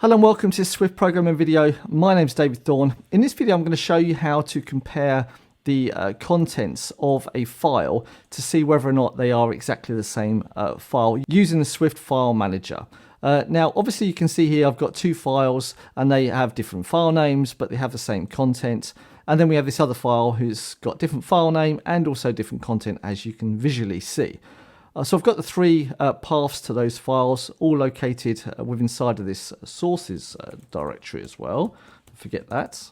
Hello and welcome to this Swift programming video. My name is David Thorne. In this video I'm going to show you how to compare the contents of a file to see whether or not they are exactly the same file using the Swift FileManager. Now obviously you can see here I've got two files and they have different file names but they have the same content, and then we have this other file who's got different file name and also different content, as you can visually see. So I've got the three paths to those files, all located within inside of this sources directory as well. Don't forget that.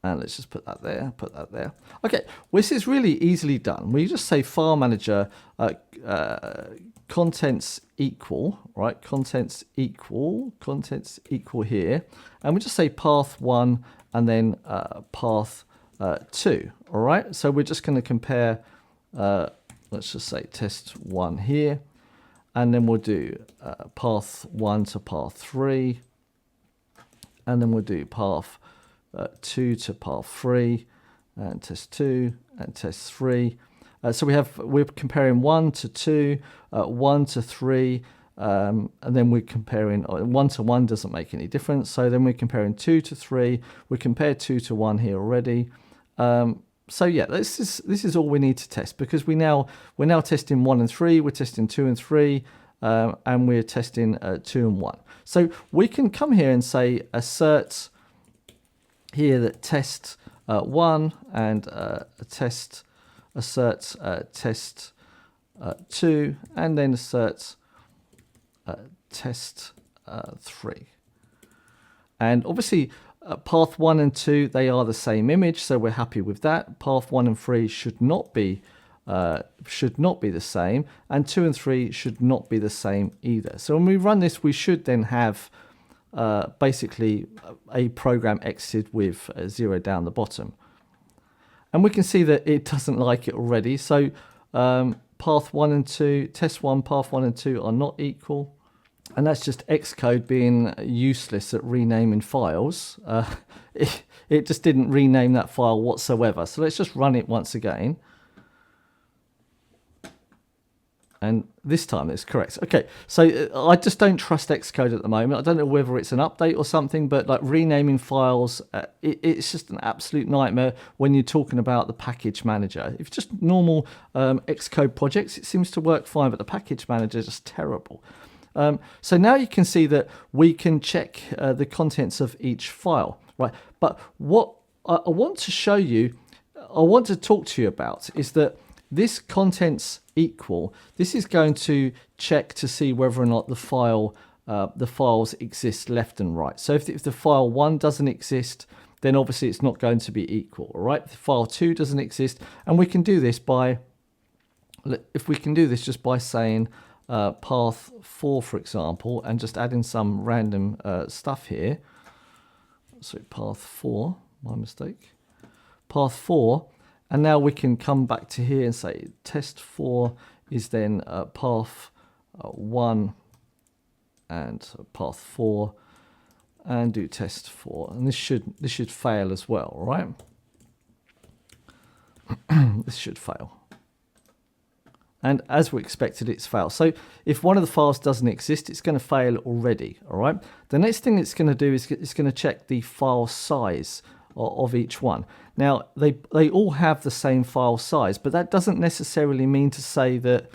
And let's just put that there, put that there. Okay, well, this is really easily done. We just say FileManager contents equal, right? Contents equal here. And we just say path 1 and then path 2, all right? So we're just going to compare let's just say test 1 here, and then we'll do path 1 to path 3, and then we'll do path 2 to path 3, and test 2 and test 3. So we're comparing 1 to 2, 1 to 3, and then we're comparing 1 to 1 doesn't make any difference. So then we're comparing 2 to 3. We compared 2 to 1 here already. So yeah, this is all we need to test, because we're now testing 1 and 3, we're testing 2 and 3, and we're testing 2 and 1. So we can come here and say assert here that test 1 and assert test 2, and then assert test 3. And obviously path 1 and 2, they are the same image, so we're happy with that. Path 1 and 3 should not be the same, and 2 and 3 should not be the same either. So when we run this, we should then have basically a program exited with 0 down the bottom. And we can see that it doesn't like it already. So path 1 and 2, test 1, path 1 and 2 are not equal. And that's just Xcode being useless at renaming files. It just didn't rename that file whatsoever. So let's just run it once again. And this time it's correct. Okay, so I just don't trust Xcode at the moment. I don't know whether it's an update or something, but like renaming files, it's just an absolute nightmare when you're talking about the package manager. If it's just normal Xcode projects, it seems to work fine, but the package manager is just terrible. So now you can see that we can check the contents of each file, right? But what I want to show you, I want to talk to you about is that this contents equal, this is going to check to see whether or not the files exist left and right. So if the file 1 doesn't exist, then obviously it's not going to be equal, all right? If file 2 doesn't exist, and we can do this by, if we can do this just by saying path 4, for example, and just adding some random stuff here. So path 4, my mistake. Path 4, and now we can come back to here and say test 4 is then path 1 and path 4, and do test 4, and this should fail as well, right? This should fail. And as we expected, it's failed. So if one of the files doesn't exist, it's going to fail already, all right? The next thing it's going to do is it's going to check the file size of each one. Now, they all have the same file size, but that doesn't necessarily mean to say that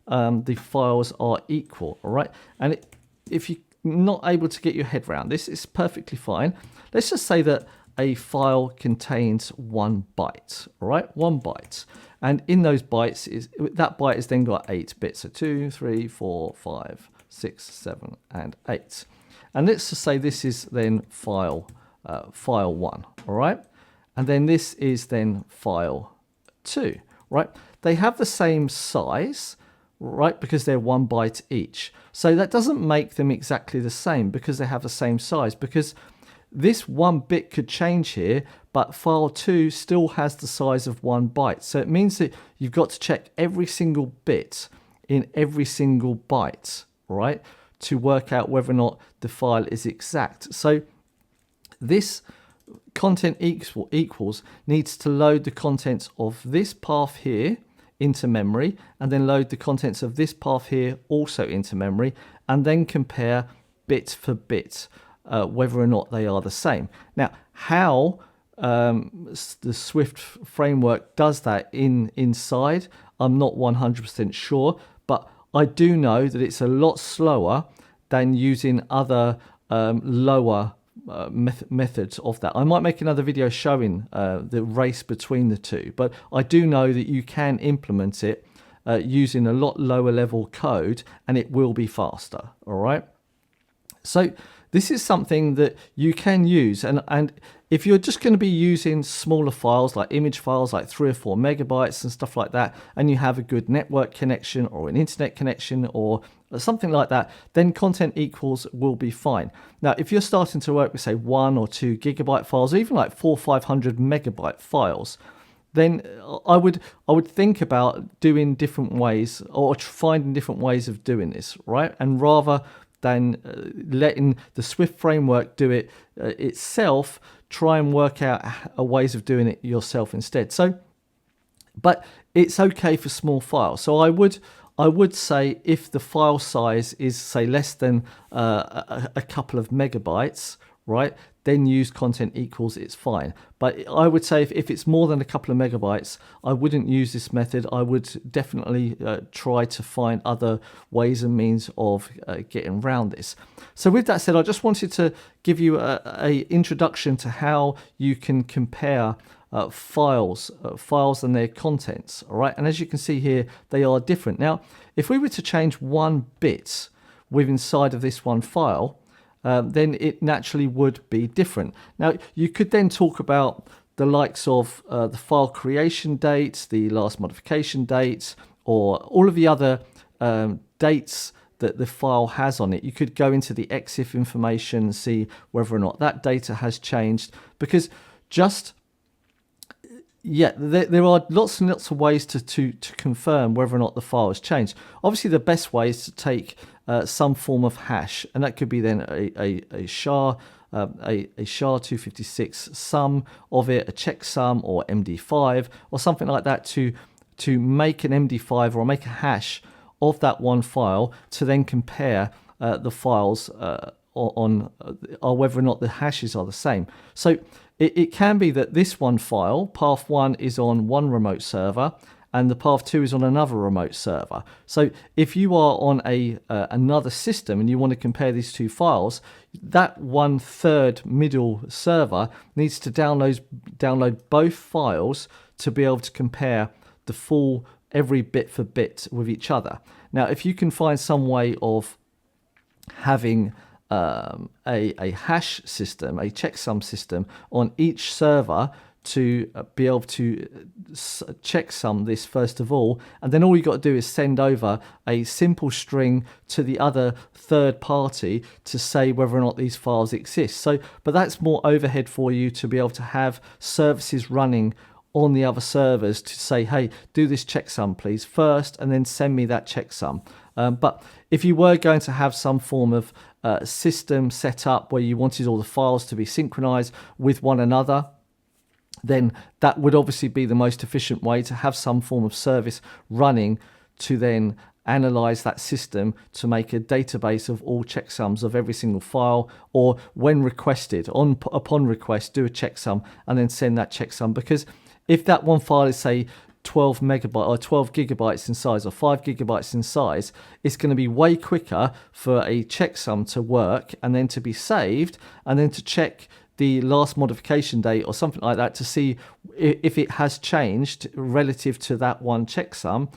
the files are equal, all right? And if you're not able to get your head around this, it's perfectly fine. Let's just say that a file contains 1 byte, all right? 1 byte. And in those bytes, that byte has then got 8 bits. So 2, 3, 4, 5, 6, 7, and 8. And let's just say this is then file 1, all right? And then this is then file 2, right? They have the same size, right? Because they're 1 byte each. So that doesn't make them exactly the same because they have the same size, because this 1 bit could change here, but file 2 still has the size of 1 byte. So it means that you've got to check every single bit in every single byte, right, to work out whether or not the file is exact. So this content equals needs to load the contents of this path here into memory, and then load the contents of this path here also into memory, and then compare bit for bit, whether or not they are the same. Now, how the Swift framework does that inside, I'm not 100% sure, but I do know that it's a lot slower than using other lower methods of that. I might make another video showing the race between the two, but I do know that you can implement it using a lot lower level code, and it will be faster. All right. So this is something that you can use, and if you're just going to be using smaller files like image files like 3 or 4 megabytes and stuff like that, and you have a good network connection or an internet connection or something like that, then content equals will be fine. Now, if you're starting to work with say 1 or 2 gigabyte files, or even like 400 or 500 megabyte files, then I would think about doing different ways or finding different ways of doing this, right? And rather than letting the Swift framework do it itself, try and work out ways of doing it yourself instead. So, but it's okay for small files. So I would say if the file size is say less than a couple of megabytes, right, then use content equals, it's fine. But I would say if it's more than a couple of megabytes, I wouldn't use this method. I would definitely try to find other ways and means of getting around this. So with that said, I just wanted to give you a introduction to how you can compare files and their contents. All right, and as you can see here, they are different. Now, if we were to change one bit within inside of this one file, then it naturally would be different. Now, you could then talk about the likes of the file creation date, the last modification date, or all of the other dates that the file has on it. You could go into the EXIF information and see whether or not that data has changed, because there are lots and lots of ways to confirm whether or not the file has changed. Obviously, the best way is to take some form of hash, and that could be then a SHA-256 sum of it, a checksum or MD5 or something like that to make an MD5 or make a hash of that one file to then compare the files on whether or not the hashes are the same. So it can be that this one file, path 1, is on one remote server and the path 2 is on another remote server. So if you are on another system and you want to compare these two files, that 1/3 middle server needs to download both files to be able to compare the full every bit for bit with each other. Now, if you can find some way of having a hash system, a checksum system on each server to be able to checksum this first of all, and then all you got to do is send over a simple string to the other third party to say whether or not these files exist. So, but that's more overhead for you to be able to have services running on the other servers to say, hey, do this checksum please first, and then send me that checksum. But if you were going to have some form of system set up where you wanted all the files to be synchronized with one another, then that would obviously be the most efficient way to have some form of service running to then analyze that system to make a database of all checksums of every single file, or when requested, upon request, do a checksum and then send that checksum. Because if that one file is, say, 12 megabytes or 12 gigabytes in size or 5 gigabytes in size, it's going to be way quicker for a checksum to work and then to be saved and then to check the last modification date or something like that to see if it has changed relative to that one checksum.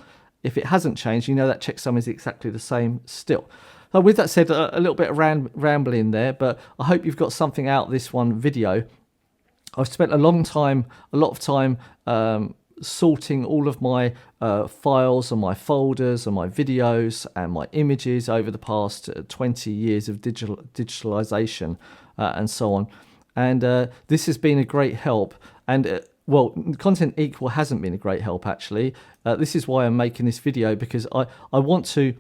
If it hasn't changed, you know that checksum is exactly the same still. So with that said, a little bit of rambling there, but I hope you've got something out of this one video. I've spent a lot of time sorting all of my files and my folders and my videos and my images over the past 20 years of digitalization and so on. And this has been a great help. And well, Content Equal hasn't been a great help actually. This is why I'm making this video, because I want to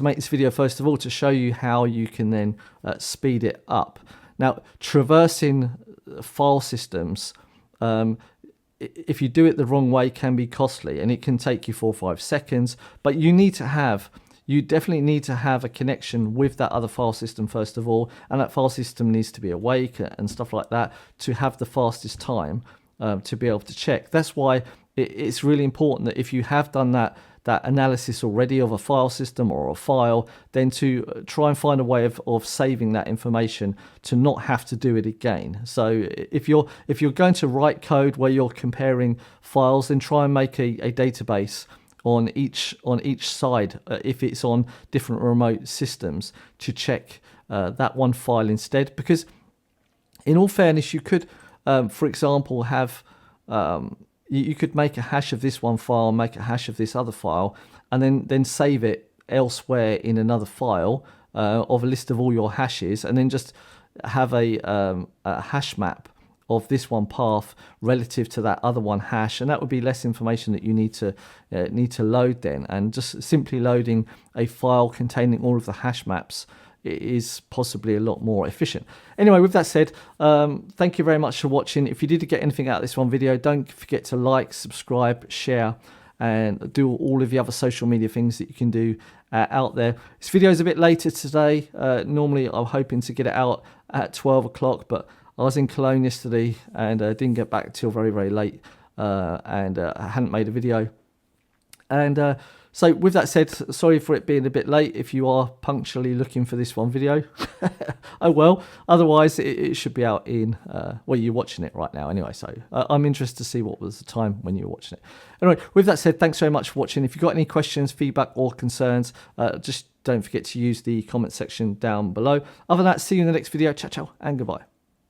make this video first of all to show you how you can then speed it up. Now, traversing file systems, if you do it the wrong way, can be costly, and it can take you 4 or 5 seconds. But you need to have you definitely need to have a connection with that other file system first of all, and that file system needs to be awake and stuff like that to have the fastest time to be able to check. That's why it's really important that if you have done that analysis already of a file system or a file, then to try and find a way of saving that information to not have to do it again. So if you're going to write code where you're comparing files, then try and make a database on each side if it's on different remote systems to check that one file instead. Because in all fairness, you could for example have you could make a hash of this one file, make a hash of this other file, and then save it elsewhere in another file of a list of all your hashes, and then just have a hash map of this one path relative to that other one hash, and that would be less information that you need to load then. And just simply loading a file containing all of the hash maps is possibly a lot more efficient. Anyway, with that said, thank you very much for watching. If you did get anything out of this one video, don't forget to like, subscribe, share, and do all of the other social media things that you can do out there. This video is a bit later today. Normally I'm hoping to get it out at 12 o'clock, but I was in Cologne yesterday and didn't get back till very, very late, and I hadn't made a video. And so with that said, sorry for it being a bit late if you are punctually looking for this one video. Oh well, otherwise it should be out in, well, you're watching it right now anyway, so I'm interested to see what was the time when you were watching it. Anyway, with that said, thanks very much for watching. If you've got any questions, feedback or concerns, just don't forget to use the comment section down below. Other than that, see you in the next video. Ciao, ciao, and goodbye.